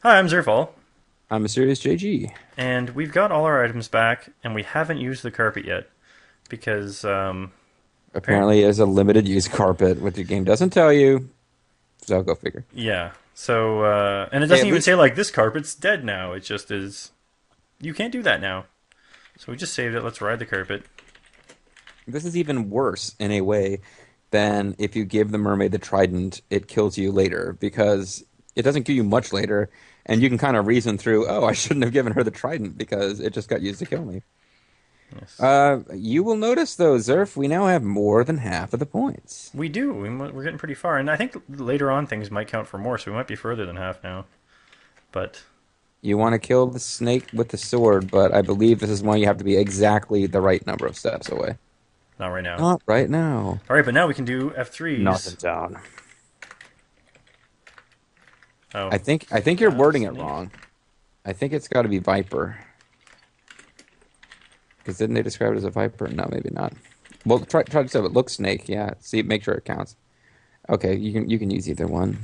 Hi, I'm Zerfall, I'm MysteriousJG. and we've got all our items back, and we haven't used the carpet yet because apparently, Apparently, is a limited use carpet, which the game doesn't tell you. So go figure. yeah. So and it Hey, doesn't at even least say like this carpet's dead now. It just is. You can't do that now. So we just saved it. Let's ride the carpet. this is even worse in a way than if you give the mermaid the trident, it kills you later because it doesn't kill you much later, and you can kind of reason through. Oh, I shouldn't have given her the trident because it just got used to kill me. Yes, You will notice though, Zerf, we now have more than half of the points. we do. We're getting pretty far, and I think later on things might count for more, so we might be further than half now. But You want to kill the snake with the sword, but I believe this is one you have to be exactly the right number of steps away. not right now. Not right now. All right, but now we can do F3s. Down. Oh, I think you're wording it snake. wrong. I think it's got to be viper. Because didn't they describe it as a viper? No, maybe not. Well, try to say it looks snake. Yeah, see, make sure it counts. Okay, you can use either one.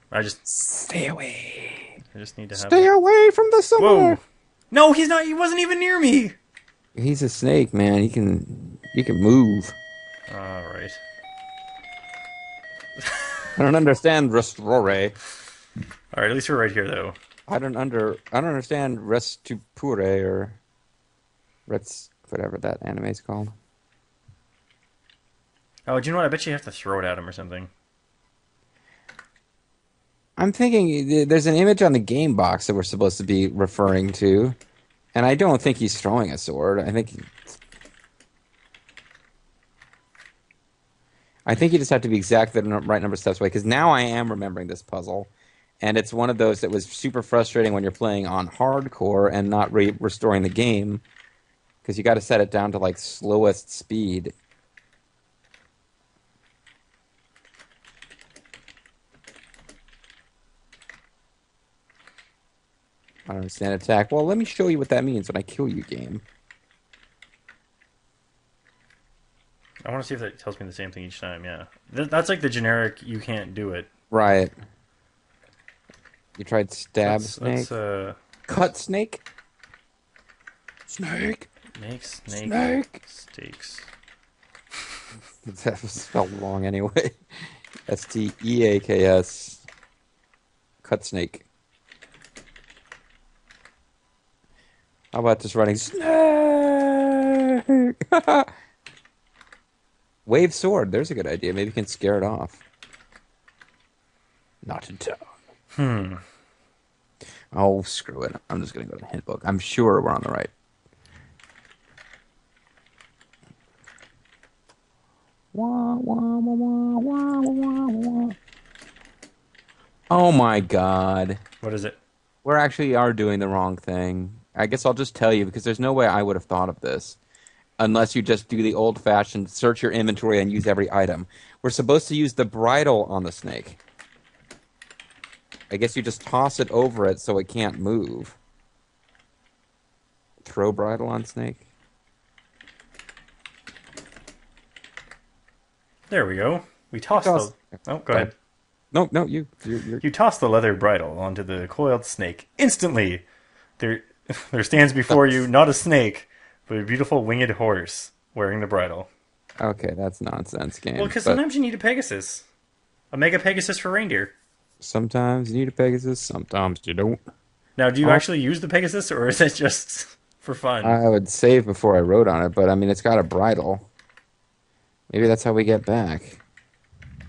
I just Stay away. I just need to have. Stay away from the summoner. Whoa! No, he's not. He wasn't even near me. He's a snake, man. He can move. All right. I don't understand restore. All right. At least we're right here, though. I don't understand restupure or rets whatever that anime is called. Oh, do you know what? I bet you have to throw it at him or something. I'm thinking there's an image on the game box that we're supposed to be referring to, and I don't think he's throwing a sword. I think you just have to be exactly the right number of steps away, because now I am remembering this puzzle, and it's one of those that was super frustrating when you're playing on hardcore and not restoring the game, because you got to set it down to like slowest speed. I don't understand attack. Well, let me show you what that means when I kill you, game. I want to see if that tells me the same thing each time. Yeah, that's like the generic. You can't do it. Right. You tried stab Let's, snake? let's Cut snake? Snake? make snake Snake? steaks. That was spelled wrong anyway. Steaks. Cut snake. How about just running snake? Wave sword. There's a good idea. Maybe you can scare it off. Not in town. Oh, screw it. I'm just going to go to the hint book. I'm sure we're on the right. Wah, wah, wah, wah, wah, wah, wah. Oh my god. What is it? We actually are doing the wrong thing. I guess I'll just tell you, because there's no way I would have thought of this unless you just do the old-fashioned search your inventory and use every item. We're supposed to use the bridle on the snake. I guess you just toss it over it so it can't move. Throw bridle on snake. There we go. We tossed the. Oh, go ahead. No, you're... You toss the leather bridle onto the coiled snake. Instantly, there stands before you not a snake, but a beautiful winged horse wearing the bridle. Okay, that's nonsense, game. Well, because but sometimes you need a Pegasus. A Mega Pegasus for reindeer. sometimes you need a Pegasus, sometimes you don't. Now, do you Oh. actually use the Pegasus, or is it just for fun? I would save before I wrote on it, but I mean, it's got a bridle. Maybe that's how we get back.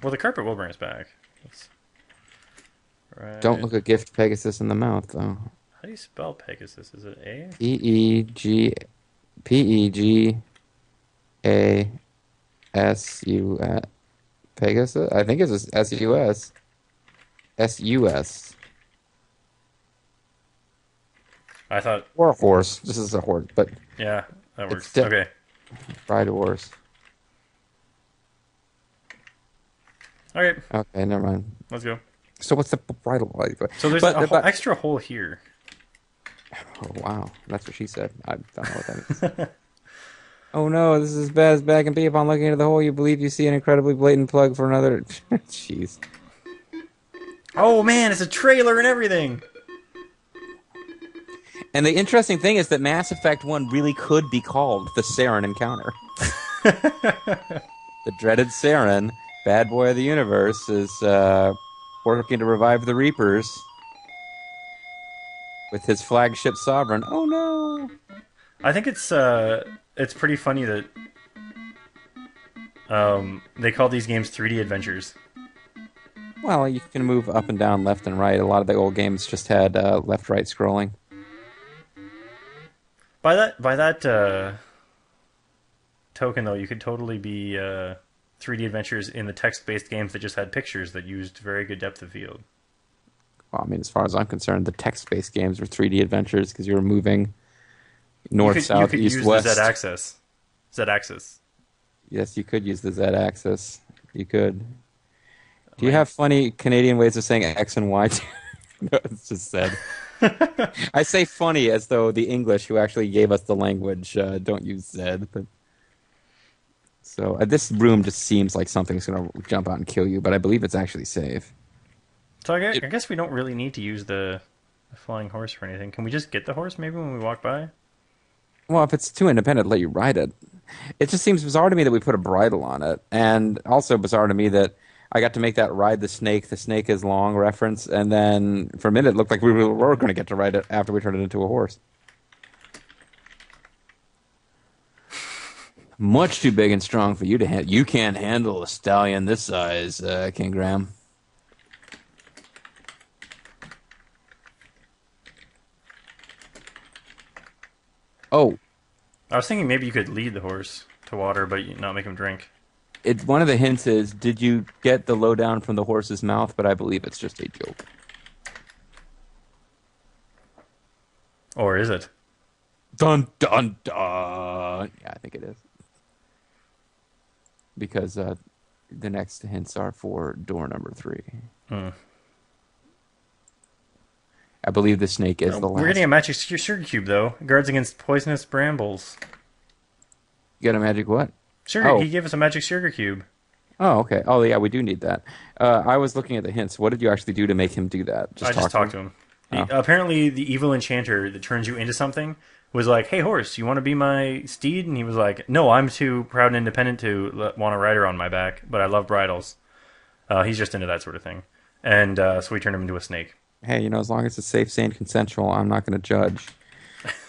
Well, the carpet will bring us back. Right. Don't look a gift Pegasus in the mouth, though. How do you spell Pegasus? Is it A? Pegasus. Pegasus? I think it's S-U-S. S-U-S. I thought. Or a horse. This is a horse, but Yeah, that works. It's Okay. ride a horse. Okay, Okay, never mind. let's go. So what's the bridle like? So there's But- a but- extra hole here. Oh, wow. That's what she said. I don't know what that means. Oh no, this is as bad as bad can be. Upon looking into the hole, you believe you see an incredibly blatant plug for another. Jeez. Oh man, it's a trailer and everything. And the interesting thing is that Mass Effect 1 really could be called the Saren Encounter. The dreaded Saren, bad boy of the universe, is working to revive the Reapers with his flagship Sovereign. Oh no! I think it's pretty funny that they call these games 3D adventures. Well, you can move up and down, left and right. A lot of the old games just had left-right scrolling. By that token, though, you could totally be 3D adventures in the text-based games that just had pictures that used very good depth of field. Well, I mean, as far as I'm concerned, the text-based games were 3D adventures because you were moving north, south, east, west. The Z-axis. Z-axis. Yes, you could use the Z-axis. You could. Do you have funny Canadian ways of saying X and Y? No, it's just said. I say funny as though the English, who actually gave us the language, don't use Z. But... So this room just seems like something's going to jump out and kill you, but I believe it's actually safe. So I guess we don't really need to use the flying horse for anything. Can we just get the horse maybe when we walk by? Well, if it's too independent, let you ride it. It just seems bizarre to me that we put a bridle on it, and also bizarre to me that I got to make that ride the snake is long reference, and then for a minute it looked like we were going to get to ride it after we turned it into a horse. Much too big and strong for you to handle. You can't handle a stallion this size, King Graham. Oh. I was thinking maybe you could lead the horse to water, but not make him drink. One of the hints is, did you get the lowdown from the horse's mouth? But I believe it's just a joke. Or is it? Dun, dun, dun. Yeah, I think it is. Because the next hints are for door number 3. I believe the snake is the last. We're getting a magic sugar cube, though. It guards against poisonous brambles. You got a magic what? Sugar. Oh. He gave us a magic sugar cube. Oh, okay. Oh, yeah, we do need that. I was looking at the hints. What did you actually do to make him do that? I just talked to him. Apparently, the evil enchanter that turns you into something was like, "Hey, horse, you want to be my steed?" And he was like, "No, I'm too proud and independent to want a rider on my back, but I love bridles." He's just into that sort of thing. And so we turned him into a snake. Hey, as long as it's safe, sane, consensual, I'm not going to judge.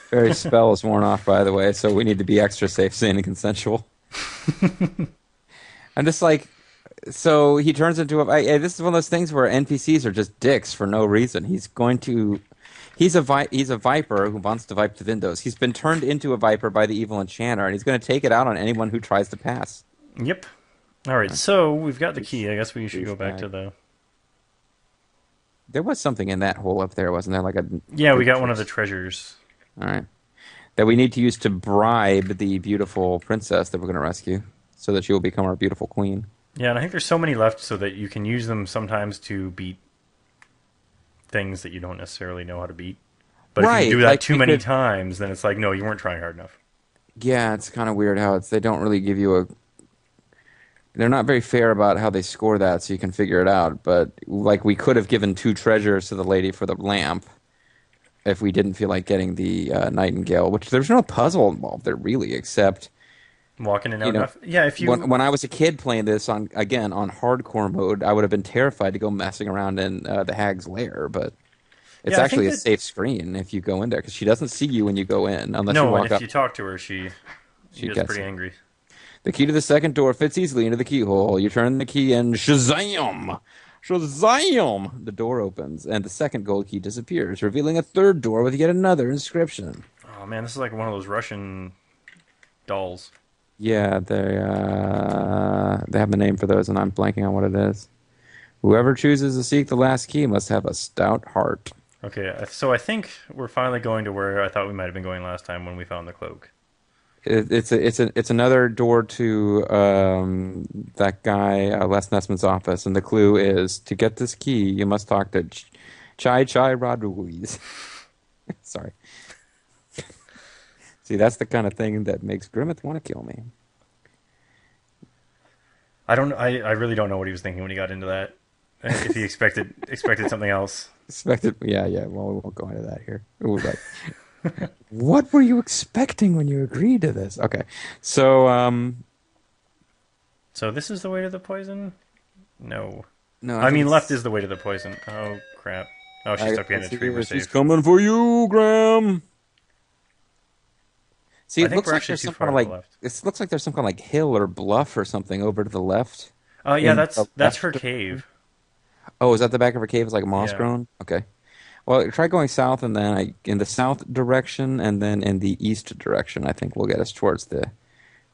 Fairy's spell is worn off, by the way, so we need to be extra safe, sane, and consensual. I'm just like, so he turns into this is one of those things where NPCs are just dicks for no reason. He's a viper who wants to vipe to windows. He's been turned into a viper by the evil enchanter, and he's going to take it out on anyone who tries to pass. Yep. All right, so we've got the key. I guess we should go back to the... There was something in that hole up there, wasn't there? Yeah, we got one of the treasures. All right. That we need to use to bribe the beautiful princess that we're going to rescue so that she will become our beautiful queen. Yeah, and I think there's so many left so that you can use them sometimes to beat things that you don't necessarily know how to beat. But if you do that too many times, then it's like, no, you weren't trying hard enough. Yeah, it's kind of weird how they don't really give you they're not very fair about how they score that, so you can figure it out. But we could have given 2 treasures to the lady for the lamp if we didn't feel like getting the nightingale. Which there's no puzzle involved there really, except walking in enough. Yeah, if you when I was a kid playing this on hardcore mode, I would have been terrified to go messing around in the hag's lair. But it's actually a safe screen if you go in there because she doesn't see you when you go in unless you walk up. No, if you talk to her, she gets pretty angry. The key to the second door fits easily into the keyhole. You turn the key and shazam! Shazam! The door opens, and the second gold key disappears, revealing a third door with yet another inscription. Oh man, this is like one of those Russian dolls. Yeah, they have a name for those, and I'm blanking on what it is. Whoever chooses to seek the last key must have a stout heart. Okay, so I think we're finally going to where I thought we might have been going last time when we found the cloak. It's another door to that guy Les Nessman's office, and the clue is to get this key, you must talk to Chai Rodriguez. Sorry. See, that's the kind of thing that makes Grimith want to kill me. I really don't know what he was thinking when he got into that. if he expected something else. Expected, yeah. Well, we won't go into that here. Ooh, but what were you expecting when you agreed to this? Okay, so So this is the way to the poison? No. no, I mean, it's- left is the way to the poison. Oh, crap. Oh, she's stuck behind a tree. We're She's safe. coming for you, Graham. See, I it think looks we're like actually there's too some far kind of to the like left. it looks like there's some kind of like hill or bluff or something over to the left. Oh, yeah, In the that's left her of- cave. Oh, is that the back of her cave? It's like moss Yeah. grown. Okay. Well, try going south and then in the south direction and then in the east direction. I think will get us towards the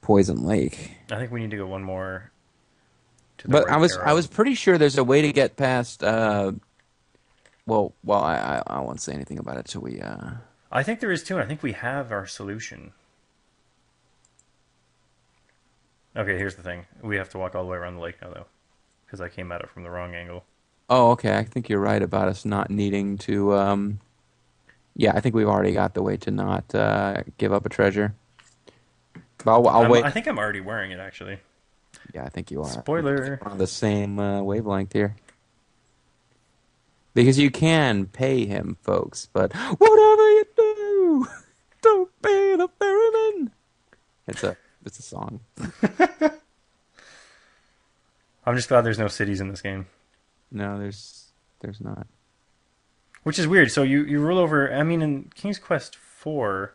poison lake. I think we need to go one more to the But right I arrow. was pretty sure there's a way to get past. Well, I won't say anything about it till we. I think there is too, and I think we have our solution. Okay, here's the thing. We have to walk all the way around the lake now, though. Because I came at it from the wrong angle. Oh, okay. I think you're right about us not needing to. Yeah, I think we've already got the way to not give up a treasure. But I'll wait. I think I'm already wearing it, actually. Yeah, I think you are. Spoiler. We're on the same wavelength here. Because you can pay him, folks, but whatever you do, don't pay the ferryman. It's a song. I'm just glad there's no cities in this game. No, there's not. Which is weird. So you rule over... I mean, in King's Quest 4,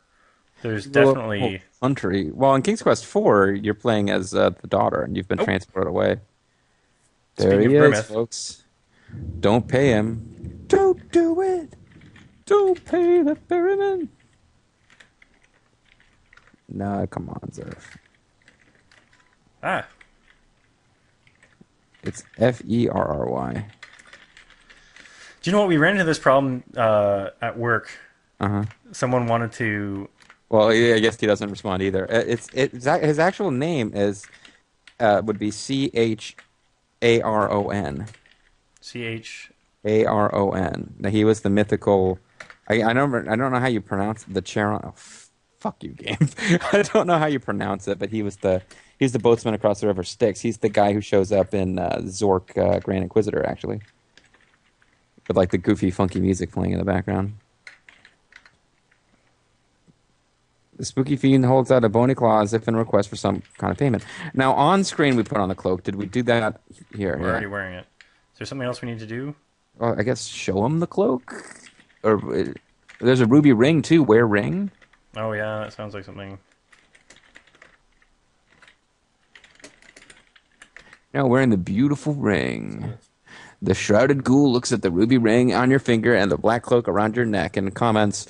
there's definitely... Country. Well, in King's Quest 4, you're playing as the daughter, and you've been transported away. There Speaking he of is, Grimith. folks. Don't pay him. Don't do it. Don't pay the ferryman. No, come on, Zerf. Ah. It's Ferry. Do you know what? We ran into this problem at work. Uh-huh. Someone wanted to... Well, yeah, I guess he doesn't respond either. His actual name is would be Charon. CH... Aron. Now, he was the mythical. I don't know how you pronounce the Charon. Oh, fuck you, game. I don't know how you pronounce it, but he's the boatsman across the river Styx. He's the guy who shows up in Zork Grand Inquisitor, actually, with like the goofy, funky music playing in the background. The spooky fiend holds out a bony claw as if in request for some kind of payment. Now, on screen, we put on the cloak. Did we do that here? We're already wearing it. Is there something else we need to do? Well, I guess show him the cloak. Or there's a ruby ring too. Wear ring. Oh, yeah, that sounds like something... Now wearing the beautiful ring. The shrouded ghoul looks at the ruby ring on your finger and the black cloak around your neck and comments,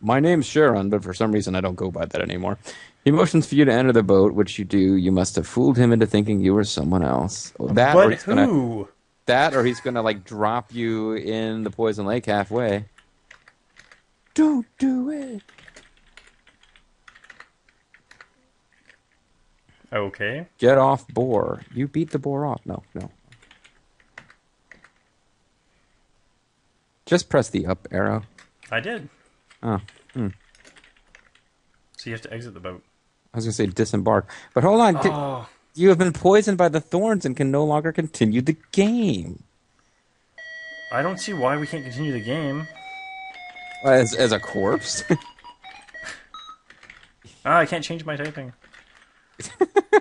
"My name's Sharon, but for some reason I don't go by that anymore." He motions for you to enter the boat, which you do. You must have fooled him into thinking you were someone else. That, But who? or he's gonna like drop you in the poison lake halfway. Don't do it. Okay. Get off boar. You beat the boar off. No. Just press the up arrow. I did. Oh. So you have to exit the boat. I was going to say disembark. But hold on. Oh. You have been poisoned by the thorns and can no longer continue the game. I don't see why we can't continue the game. As a corpse? I can't change my typing.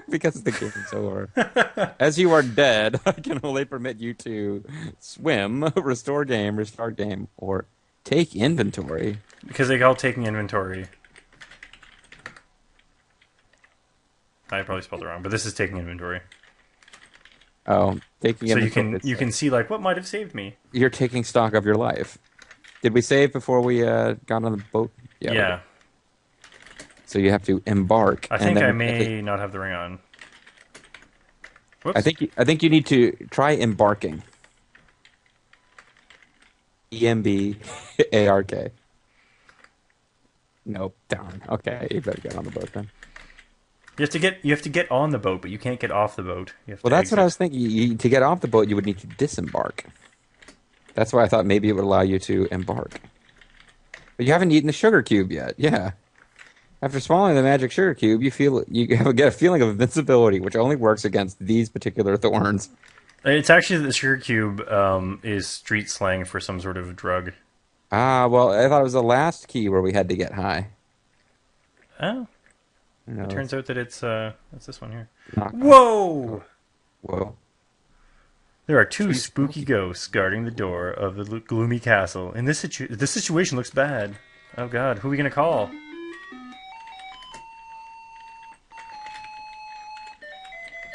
Because the game's over. As you are dead, I can only permit you to swim, restore game, restart game, or take inventory. Because they call taking inventory. I probably spelled it wrong, but this is taking inventory. Oh, taking So inventory. you can see like what might have saved me. You're taking stock of your life. Did we save before we got on the boat? Yeah. So you have to embark. I think I may not have the ring on. Whoops. I think you need to try embarking. EMBARK. Nope, darn. Okay, you better get on the boat then. You have to get on the boat, but you can't get off the boat. You have to Well, that's exit. what I was thinking. To get off the boat, you would need to disembark. That's why I thought maybe it would allow you to embark. But you haven't eaten the sugar cube yet. Yeah. After swallowing the magic sugar cube, you get a feeling of invincibility, which only works against these particular thorns. It's actually the sugar cube is street slang for some sort of drug. Ah, well, I thought it was the last key where we had to get high. Oh, Who it knows? turns out that it's this one here. Knock, knock. Whoa! Whoa. There are two Three spooky ghosts guarding the door of the gloomy castle. And this situation looks bad. Oh God, who are we gonna call?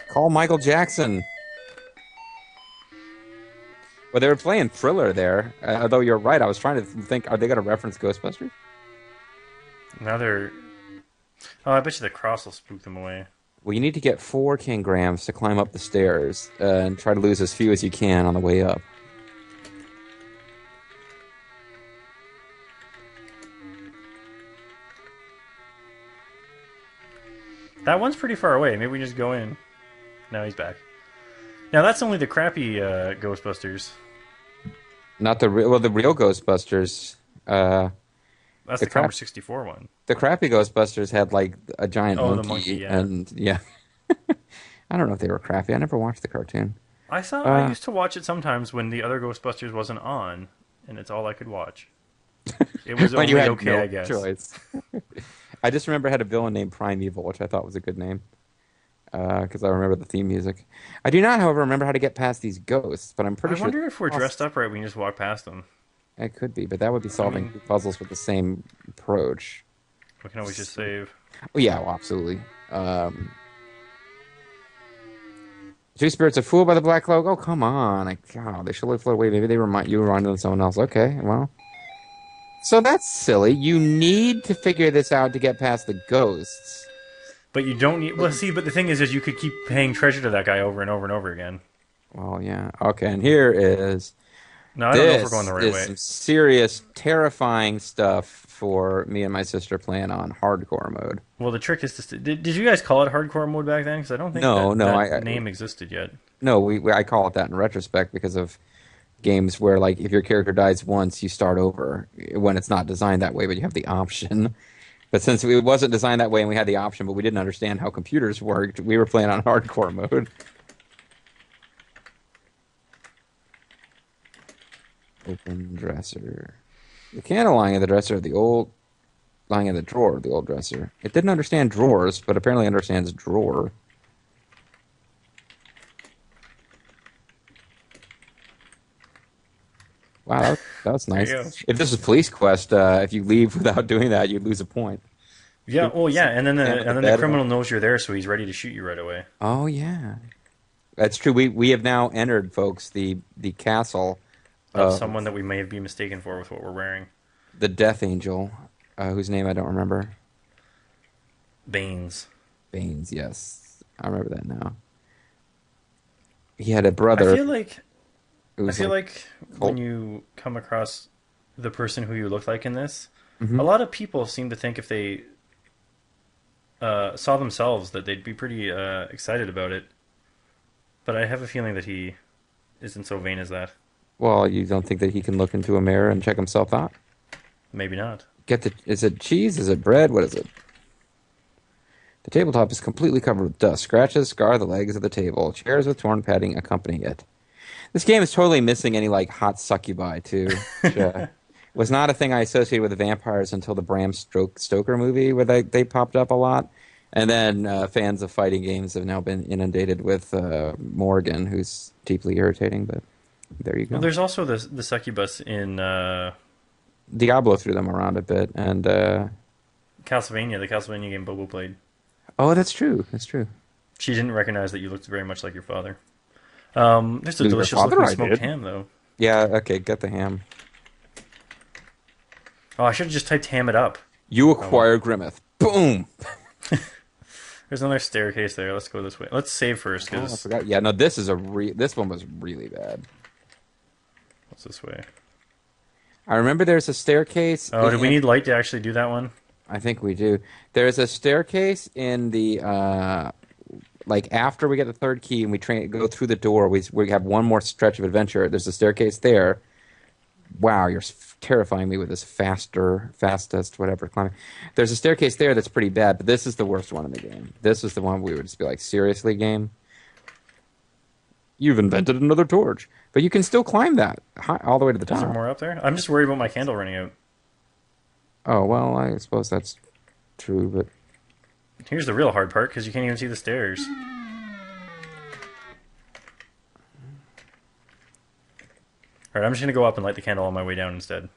Call Michael Jackson. Well, they were playing Thriller there. Although you're right, I was trying to think, are they going to reference Ghostbusters? Now they're. Oh, I bet you the cross will spook them away. Well, you need to get 4 King Grams to climb up the stairs and try to lose as few as you can on the way up. That one's pretty far away. Maybe we just go in. No, he's back. Now that's only the crappy Ghostbusters. Not the real, well, the real Ghostbusters. That's the crap- Commodore 64 one. The crappy Ghostbusters had like a giant Oh, the monkey, monkey, yeah. and yeah. I don't know if they were crappy. I never watched the cartoon. I used to watch it sometimes when the other Ghostbusters wasn't on, and it's all I could watch. It was When only you had okay, no I guess. choice. I just remember it had a villain named Primeval, which I thought was a good name. Because I remember the theme music. I do not, however, remember how to get past these ghosts, but I'm pretty I sure... wonder if we're dressed up right, we can just walk past them. It could be, but that would be solving two puzzles with the same approach. We can always just save. Oh, yeah, well, absolutely. Two spirits are fooled by the black cloak. Oh, come on. God, they should have floated away. Maybe they remind you of someone else. Okay, well... So that's silly. You need to figure this out to get past the ghosts. But you don't need... Well, see, but the thing is you could keep paying treasure to that guy over and over and over again. Well, yeah. Okay, and here is... No, I don't know if we're going the right This way. is some serious, terrifying stuff for me and my sister playing on hardcore mode. Well, the trick is to... Did you guys call it hardcore mode back then? Because I don't think that name existed yet. No, I call it that in retrospect because of games where, like, if your character dies once, you start over when it's not designed that way, but you have the option. But since it wasn't designed that way and we had the option, but we didn't understand how computers worked, we were playing on hardcore mode. Open dresser. The candle lying in the dresser, lying in the drawer of the old dresser. It didn't understand drawers, but apparently understands drawer. Wow, that was nice. If this was Police Quest, if you leave without doing that, you'd lose a point. Yeah, well, yeah, and then the criminal knows you're there, so he's ready to shoot you right away. Oh, yeah. That's true. We have now entered, folks, the castle Of someone that we may be mistaken for with what we're wearing. The Death Angel, whose name I don't remember. Baines, yes. I remember that now. He had a brother. I feel like when you come across the person who you look like in this, a lot of people seem to think if they saw themselves that they'd be pretty excited about it. But I have a feeling that he isn't so vain as that. Well, you don't think that he can look into a mirror and check himself out? Maybe not. Is it cheese? Is it bread? What is it? The tabletop is completely covered with dust. Scratches scar the legs of the table. Chairs with torn padding accompany it. This game is totally missing any like hot succubi too. Which, was not a thing I associated with the vampires until the Bram Stoker movie, where they popped up a lot. And then fans of fighting games have now been inundated with Morgan, who's deeply irritating. But there you go. Well, there's also the succubus in Diablo threw them around a bit, and Castlevania, the Castlevania game Bobo played. Oh, that's true. That's true. She didn't recognize that you looked very much like your father. There's a Your delicious father, looking I smoked did. ham, though. Yeah, okay, get the ham. Oh, I should have just typed ham it up. You acquire Grimith. Boom! There's another staircase there. Let's go this way. Let's save first, Oh, I because... forgot. Yeah, no, this one was really bad. what's this way? I remember there's a staircase. Oh, do we need light to actually do that one? I think we do. There's a staircase in the like after we get the third key and we go through the door. We have one more stretch of adventure. There's a staircase there. Wow, you're terrifying me with this fastest, whatever climbing. There's a staircase there that's pretty bad, but this is the worst one in the game. This is the one we would just be like, seriously, game? You've invented another torch. But you can still climb that all the way to the Is there top. more up there? I'm just worried about my candle running out. Oh, well, I suppose that's true, but... Here's the real hard part, because you can't even see the stairs. Alright, I'm just going to go up and light the candle on my way down instead.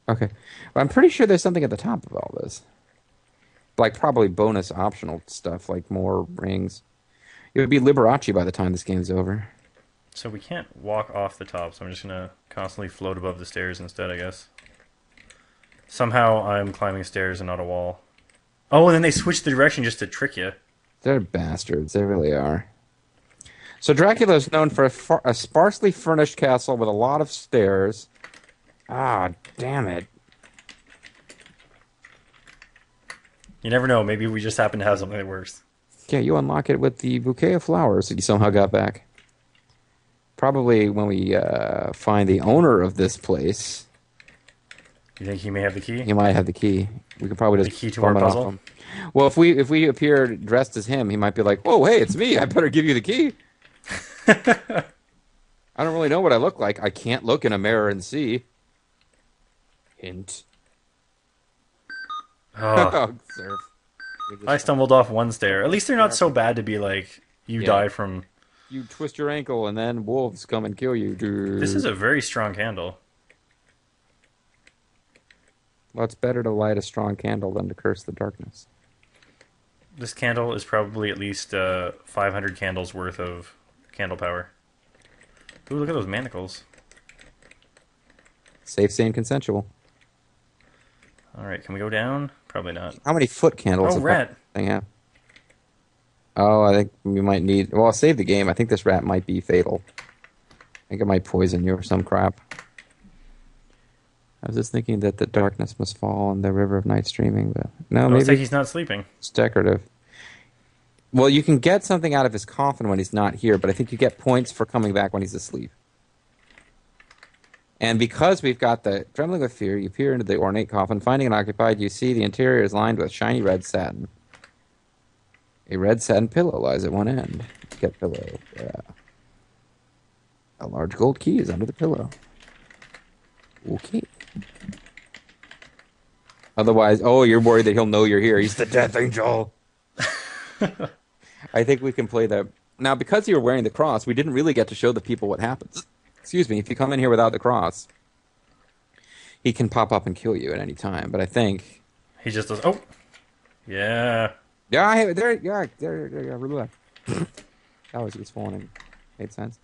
Okay. Well, I'm pretty sure there's something at the top of all this. Like, probably bonus optional stuff, like more rings. It would be Liberace by the time this game's over. So we can't walk off the top, so I'm just going to constantly float above the stairs instead, I guess. Somehow I'm climbing stairs and not a wall. Oh, and then they switched the direction just to trick you. They're bastards. They really are. So Dracula is known for a sparsely furnished castle with a lot of stairs. Ah, damn it. You never know. Maybe we just happen to have something that works. Yeah, you unlock it with the bouquet of flowers that you somehow got back. Probably when we find the owner of this place. You think he may have the key? He might have the key. We could probably just the key to our puzzle? Well, if we appear dressed as him, he might be like, "Whoa, hey, it's me! I better give you the key." I don't really know what I look like. I can't look in a mirror and see. Hint. Oh. Zerf. I stumbled off one stair. At least they're not so bad to be like, you die from... You twist your ankle and then wolves come and kill you. Dude. This is a very strong candle. Well, it's better to light a strong candle than to curse the darkness. This candle is probably at least 500 candles worth of candle power. Ooh, look at those manacles. Safe, sane, consensual. Alright, can we go down? Probably not. How many foot candles Oh, does rat. that thing have? Oh, I think we might need... Well, I'll save the game. I think this rat might be fatal. I think it might poison you or some crap. I was just thinking that the darkness must fall in the river of night streaming, but... No, maybe... Looks like he's not sleeping. It's decorative. Well, you can get something out of his coffin when he's not here, but I think you get points for coming back when he's asleep. And because we've got the trembling with fear, you peer into the ornate coffin. Finding it occupied, you see the interior is lined with shiny red satin. A red satin pillow lies at one end. Get pillow. Yeah. A large gold key is under the pillow. Okay. Otherwise, oh, you're worried that he'll know you're here. He's the death angel. I think we can play that. Now, because you're wearing the cross, we didn't really get to show the people what happens. Excuse me, if you come in here without the cross, he can pop up and kill you at any time. But I think... He just does... Oh! Yeah. Yeah, there, relax. That was useful and made sense.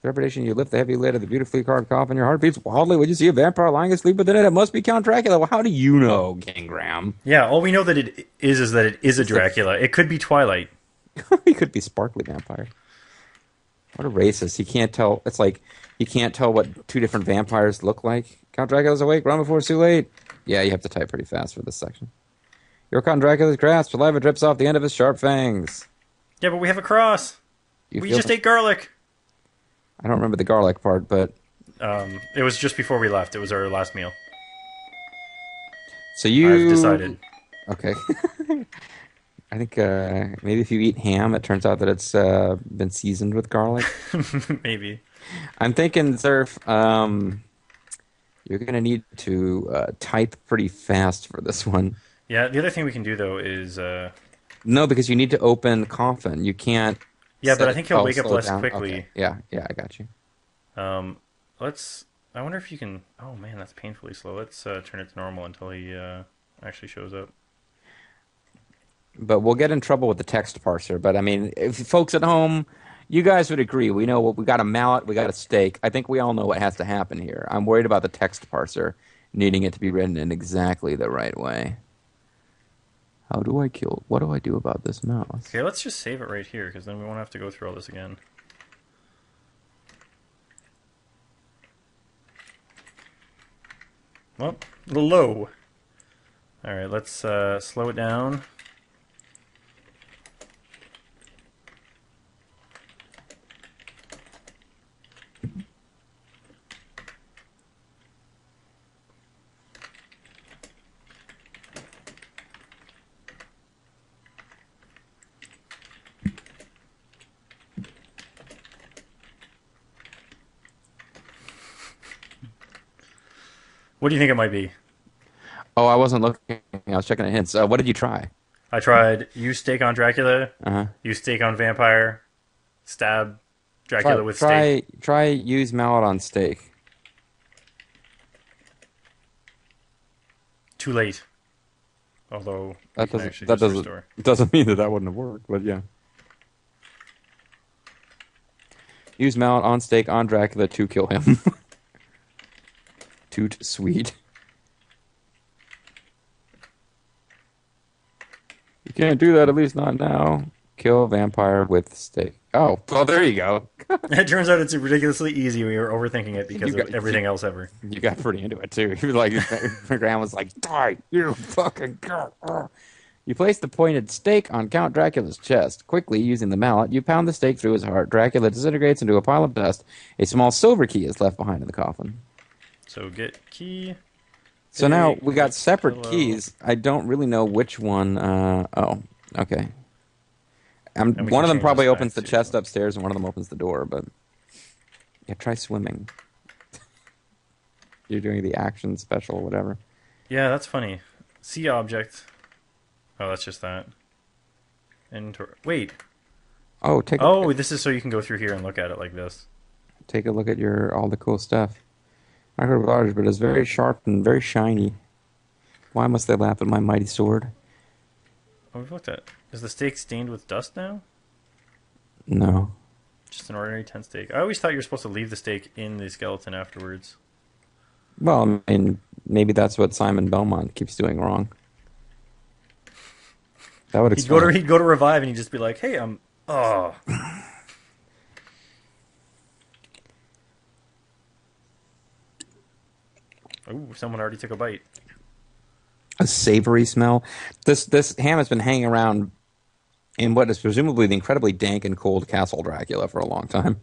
Reputation, you lift the heavy lid of the beautifully carved coffin. Your heart beats wildly when you see a vampire lying asleep within it. It must be Count Dracula. Well, how do you know, King Graham? Yeah, all we know that it is that it is a Dracula. It could be Twilight. He could be sparkly vampire. What a racist. He can't tell. It's like he can't tell what two different vampires look like. Count Dracula's awake. Run before it's too late. Yeah, you have to type pretty fast for this section. Your Count Dracula's grasp. Saliva drips off the end of his sharp fangs. Yeah, but we have a cross. We just ate garlic. I don't remember the garlic part, but... it was just before we left. It was our last meal. So you... I've decided. Okay. I think maybe if you eat ham, it turns out that it's been seasoned with garlic. Maybe. I'm thinking, Zerf, you're going to need to type pretty fast for this one. Yeah, the other thing we can do, though, is... No, because you need to open coffin. You can't... Yeah, but I think he'll wake up less quickly. Okay. Yeah, I got you. Let's... I wonder if you can... Oh, man, that's painfully slow. Let's turn it to normal until he actually shows up. But we'll get in trouble with the text parser. But, I mean, if folks at home, you guys would agree. We know we got a mallet, we got a stake. I think we all know what has to happen here. I'm worried about the text parser needing it to be written in exactly the right way. How do I kill? What do I do about this mouse? Okay, let's just save it right here, because then we won't have to go through all this again. Well, a little low. Alright, let's slow it down. What do you think it might be? Oh, I wasn't looking. I was checking the hints. What did you try? I tried use stake on Dracula, Uh-huh. use stake on vampire, stab Dracula with stake. Try use mallet on stake. Too late. Although That we can doesn't actually that just doesn't restore. doesn't mean that wouldn't have worked, but yeah. Use mallet on stake on Dracula to kill him. Toot sweet. You can't do that, at least not now. Kill vampire with stake. Oh, well, there you go. It turns out it's ridiculously easy. We were overthinking it because of everything else ever. You got pretty into it, too. You were like, my grandma's like, die, you fucking girl. You place the pointed stake on Count Dracula's chest. Quickly, using the mallet, you pound the stake through his heart. Dracula disintegrates into a pile of dust. A small silver key is left behind in the coffin. So get key. So now we got separate keys. I don't really know which one. Oh, okay. One of them probably opens the chest upstairs, and one of them opens the door. But yeah, try swimming. You're doing the action special, whatever. Yeah, that's funny. See object. Oh, that's just that. Wait. Oh, this is so you can go through here and look at it like this. Take a look at all the cool stuff. I heard large, but it's very sharp and very shiny. Why must they laugh at my mighty sword? Oh, we've looked at. Is the stake stained with dust now? No. Just an ordinary 10 stake. I always thought you were supposed to leave the stake in the skeleton afterwards. Well, I mean, maybe that's what Simon Belmont keeps doing wrong. That would explain. He'd go to revive and he'd just be like, "Hey, oh." Ooh, someone already took a bite. A savory smell. This ham has been hanging around in what is presumably the incredibly dank and cold Castle Dracula for a long time.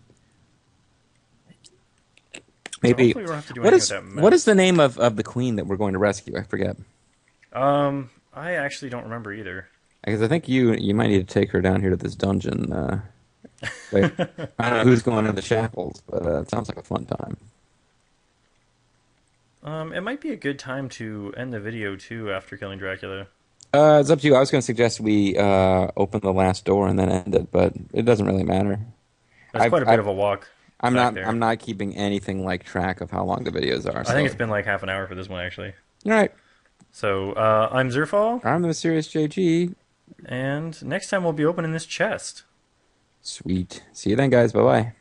Maybe. What is the name of the queen that we're going to rescue? I forget. I actually don't remember either. Because I think you might need to take her down here to this dungeon. I don't know who's going in the shackles, but it sounds like a fun time. It might be a good time to end the video too after killing Dracula. It's up to you. I was going to suggest we open the last door and then end it, but it doesn't really matter. That's quite a bit of a walk. I'm not keeping anything like track of how long the videos are. I think it's been like half an hour for this one actually. All right. So I'm Zerfall. I'm the MysteriousJG. And next time we'll be opening this chest. Sweet. See you then, guys. Bye-bye.